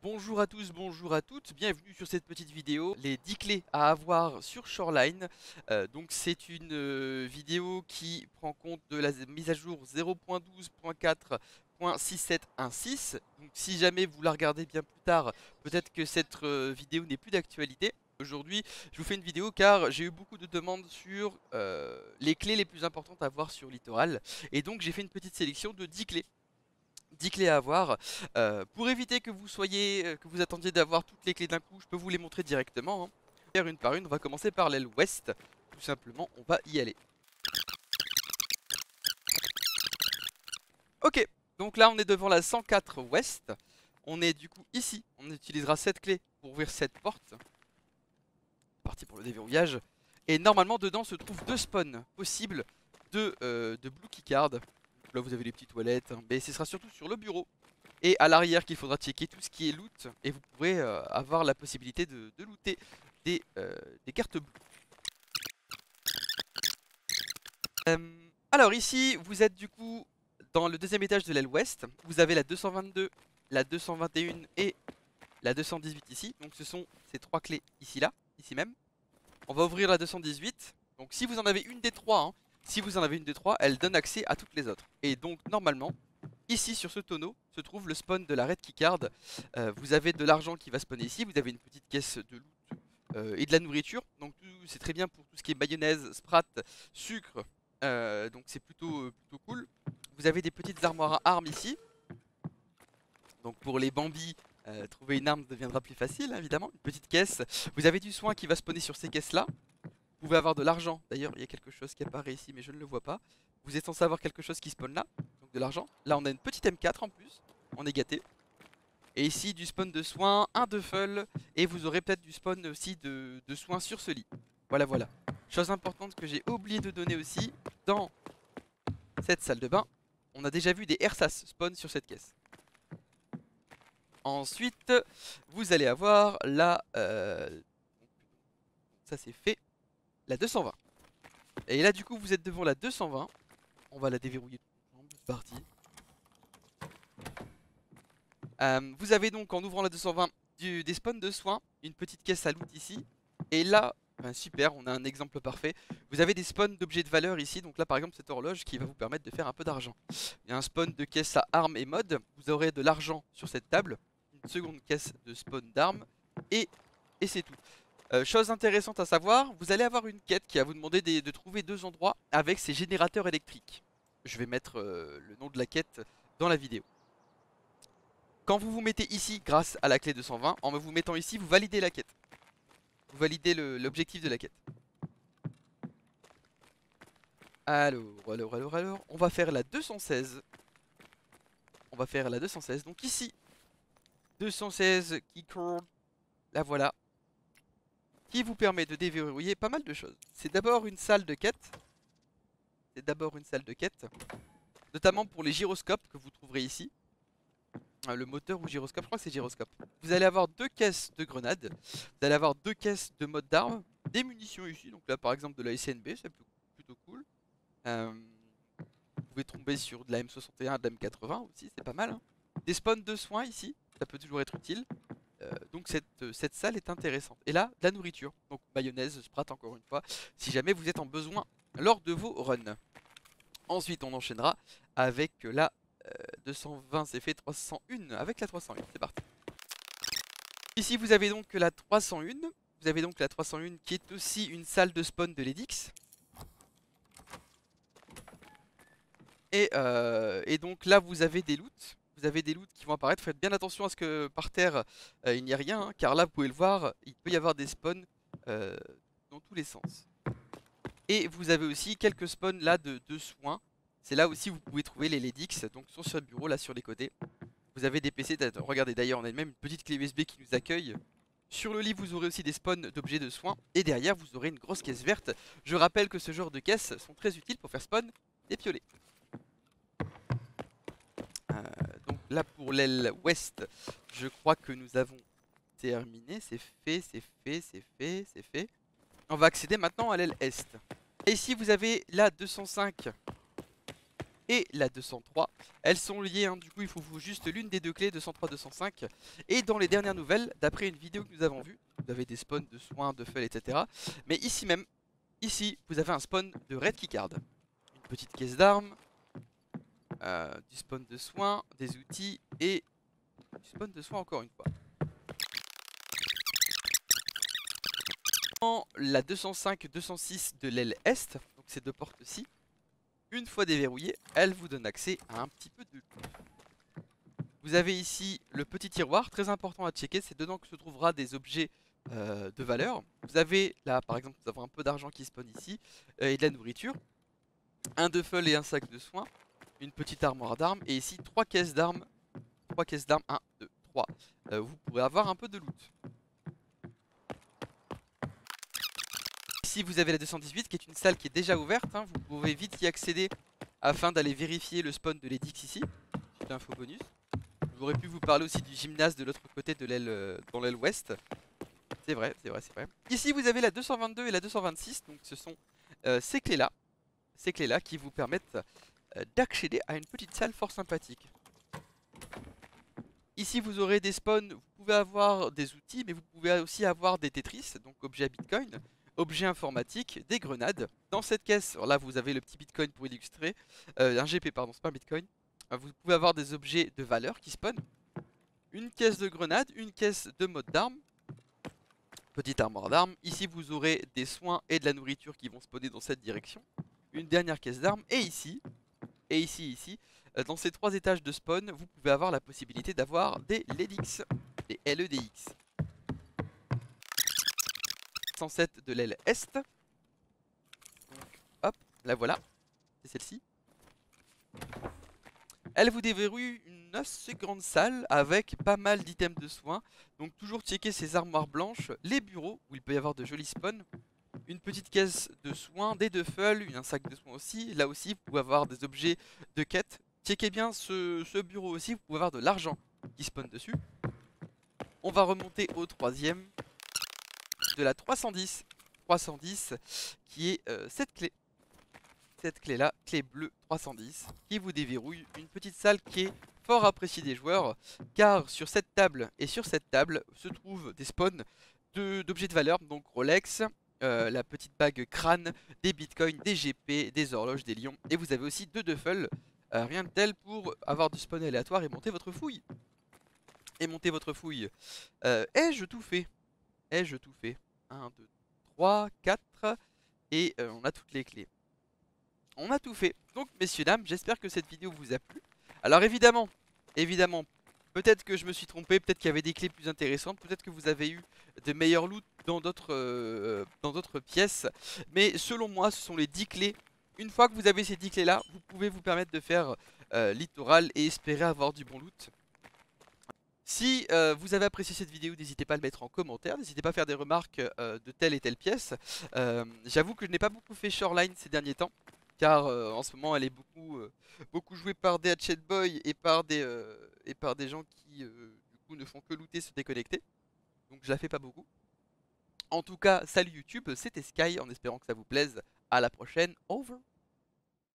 Bonjour à tous, bonjour à toutes, bienvenue sur cette petite vidéo, les 10 clés à avoir sur Shoreline. Donc c'est une vidéo qui prend compte de la mise à jour 0.12.4.6716. Donc si jamais vous la regardez bien plus tard, peut-être que cette vidéo n'est plus d'actualité. Aujourd'hui, je vous fais une vidéo car j'ai eu beaucoup de demandes sur les clés les plus importantes à avoir sur Littoral. Et donc j'ai fait une petite sélection de 10 clés. 10 clés à avoir. Pour éviter que vous soyez, que vous attendiez d'avoir toutes les clés d'un coup, je peux vous les montrer directement, hein. Faire une par une, on va commencer par l'aile ouest. Tout simplement, on va y aller. Ok, donc là on est devant la 104 ouest. On est du coup ici, on utilisera cette clé pour ouvrir cette porte. Parti pour le déverrouillage. Et normalement dedans se trouvent deux spawns possibles de Blue Keycard. Là vous avez les petites toilettes, hein, mais ce sera surtout sur le bureau et à l'arrière qu'il faudra checker tout ce qui est loot. Et vous pourrez avoir la possibilité de looter des cartes bleues. Alors ici vous êtes du coup dans le deuxième étage de l'aile ouest. Vous avez la 222, la 221 et la 218 ici. Donc ce sont ces trois clés ici là, ici même. On va ouvrir la 218. Donc si vous en avez une des trois, hein, si vous en avez une des trois, elle donne accès à toutes les autres. Et donc normalement, ici sur ce tonneau se trouve le spawn de la Red Keycard. Vous avez de l'argent qui va spawner ici, vous avez une petite caisse de loot et de la nourriture. Donc c'est très bien pour tout ce qui est mayonnaise, sprat, sucre. Donc c'est plutôt cool. Vous avez des petites armoires à armes ici. Donc pour les Bambis, trouver une arme deviendra plus facile, hein, évidemment. Une petite caisse. Vous avez du soin qui va spawner sur ces caisses là. Vous pouvez avoir de l'argent. D'ailleurs, il y a quelque chose qui apparaît ici, mais je ne le vois pas. Vous êtes censé avoir quelque chose qui spawn là. Donc de l'argent. Là, on a une petite M4 en plus. On est gâté. Et ici, du spawn de soins, un duffel. Et vous aurez peut-être du spawn aussi de soins sur ce lit. Voilà, voilà. Chose importante que j'ai oublié de donner aussi. Dans cette salle de bain, on a déjà vu des ersatz spawn sur cette caisse. Ensuite, vous allez avoir la... ça c'est fait. La 220. Et là du coup vous êtes devant la 220. On va la déverrouiller tout ensemble, c'est parti. Vous avez donc en ouvrant la 220 des spawns de soins, une petite caisse à loot ici. Et là, ben super, on a un exemple parfait. Vous avez des spawns d'objets de valeur ici. Donc là par exemple cette horloge qui va vous permettre de faire un peu d'argent. Il y a un spawn de caisse à armes et mode. Vous aurez de l'argent sur cette table. Une seconde caisse de spawn d'armes. Et c'est tout. Chose intéressante à savoir, vous allez avoir une quête qui va vous demander de trouver deux endroits avec ces générateurs électriques. Je vais mettre le nom de la quête dans la vidéo. Quand vous vous mettez ici grâce à la clé 220, en vous mettant ici, vous validez la quête. Vous validez l'objectif de la quête. Alors, on va faire la 216. On va faire la 216. Donc ici, 216 keycard. La voilà. Qui vous permet de déverrouiller pas mal de choses. C'est d'abord une salle de quête. Notamment pour les gyroscopes que vous trouverez ici. Le moteur ou gyroscope, je crois que c'est gyroscope. Vous allez avoir deux caisses de grenades. Vous allez avoir deux caisses de mode d'armes. Des munitions ici, donc là par exemple de la SNB, c'est plutôt cool. Vous pouvez tomber sur de la M61, de la M80 aussi, c'est pas mal, hein. Des spawns de soins ici, ça peut toujours être utile. Donc cette salle est intéressante. Et là, de la nourriture, donc mayonnaise, sprat encore une fois, si jamais vous êtes en besoin lors de vos runs. Ensuite, on enchaînera avec la 220, c'est fait 301, avec la 301, c'est parti. Ici, vous avez donc la 301. Vous avez donc la 301 qui est aussi une salle de spawn de l'Edix. Et donc là, vous avez des loots. Vous avez des loots qui vont apparaître. Faites bien attention à ce que par terre, il n'y a rien, hein, car là, vous pouvez le voir, il peut y avoir des spawns dans tous les sens. Et vous avez aussi quelques spawns là de soins. C'est là aussi où vous pouvez trouver les Ledix, donc sont sur le bureau, là sur les côtés. Vous avez des PC, regardez d'ailleurs, on a même une petite clé USB qui nous accueille. Sur le lit, vous aurez aussi des spawns d'objets de soins. Et derrière, vous aurez une grosse caisse verte. Je rappelle que ce genre de caisses sont très utiles pour faire spawn des piolets. Donc là, pour l'aile ouest, je crois que nous avons terminé. C'est fait, c'est fait, c'est fait, c'est fait. On va accéder maintenant à l'aile est. Et ici, vous avez la 205. et la 203. Elles sont liées, hein, du coup il faut juste l'une des deux clés, 203, 205. Et dans les dernières nouvelles, d'après une vidéo que nous avons vue, vous avez des spawns de soins, de feuilles, etc. Mais ici même, ici, vous avez un spawn de Red Keycard. Une petite caisse d'armes, du spawn de soins, des outils et du spawn de soins encore une fois. La 205-206 de l'aile Est, donc ces deux portes-ci, une fois déverrouillées, elles vous donnent accès à un petit peu de loot. Vous avez ici le petit tiroir, très important à checker, c'est dedans que se trouvera des objets de valeur. Vous avez là par exemple, nous avons un peu d'argent qui spawn ici, et de la nourriture, un duffel et un sac de soins, une petite armoire d'armes, et ici 3 caisses d'armes, 1, 2, 3. Vous pourrez avoir un peu de loot. Ici vous avez la 218 qui est une salle qui est déjà ouverte, hein. Vous pouvez vite y accéder afin d'aller vérifier le spawn de l'Edix ici. Petite info bonus. J'aurais pu vous parler aussi du gymnase de l'autre côté de l'aile, dans l'aile ouest. C'est vrai, c'est vrai, c'est vrai. Ici vous avez la 222 et la 226, donc ce sont ces clés-là qui vous permettent d'accéder à une petite salle fort sympathique. Ici vous aurez des spawns, vous pouvez avoir des outils, mais vous pouvez aussi avoir des Tetris, donc objets à Bitcoin, objets informatiques, des grenades. Dans cette caisse, alors là vous avez le petit Bitcoin pour illustrer, un GP pardon, c'est pas un Bitcoin. Vous pouvez avoir des objets de valeur qui spawnent. Une caisse de grenades, une caisse de mode d'armes, petite armoire d'armes. Ici vous aurez des soins et de la nourriture qui vont spawner dans cette direction. Une dernière caisse d'armes, et ici, dans ces 3 étages de spawn, vous pouvez avoir la possibilité d'avoir des LEDX, des LEDX. 107 de l'aile Est. Donc, hop, la voilà, c'est celle-ci. Elle vous déverrouille une assez grande salle avec pas mal d'items de soins. Donc toujours checker ces armoires blanches, les bureaux où il peut y avoir de jolis spawns. Une petite caisse de soins, des duffels, un sac de soins aussi. Là aussi vous pouvez avoir des objets de quête. Checkez bien ce bureau aussi, vous pouvez avoir de l'argent qui spawn dessus. On va remonter au troisième de la 310. 310 qui est cette clé. Cette clé là, clé bleue 310, qui vous déverrouille une petite salle qui est fort appréciée des joueurs, car sur cette table et sur cette table se trouvent des spawns d'objets de valeur, donc Rolex, la petite bague crâne, des bitcoins, des GP, des horloges, des lions, et vous avez aussi 2 duffels, rien de tel pour avoir du spawn aléatoire et monter votre fouille. Ai-je tout fait? Ai-je tout fait? 1, 2, 3, 4, et on a toutes les clés. On a tout fait. Donc messieurs dames, j'espère que cette vidéo vous a plu. Alors évidemment, peut-être que je me suis trompé, peut-être qu'il y avait des clés plus intéressantes, peut-être que vous avez eu de meilleurs loots dans d'autres pièces. Mais selon moi, ce sont les 10 clés. Une fois que vous avez ces 10 clés là, vous pouvez vous permettre de faire littoral et espérer avoir du bon loot. Si vous avez apprécié cette vidéo, n'hésitez pas à le mettre en commentaire, n'hésitez pas à faire des remarques de telle et telle pièce. J'avoue que je n'ai pas beaucoup fait Shoreline ces derniers temps, car en ce moment elle est beaucoup jouée par des Hatchet Boys et par des gens qui du coup ne font que looter, se déconnecter. Donc je la fais pas beaucoup. En tout cas, salut YouTube, c'était Sky, en espérant que ça vous plaise. À la prochaine, over.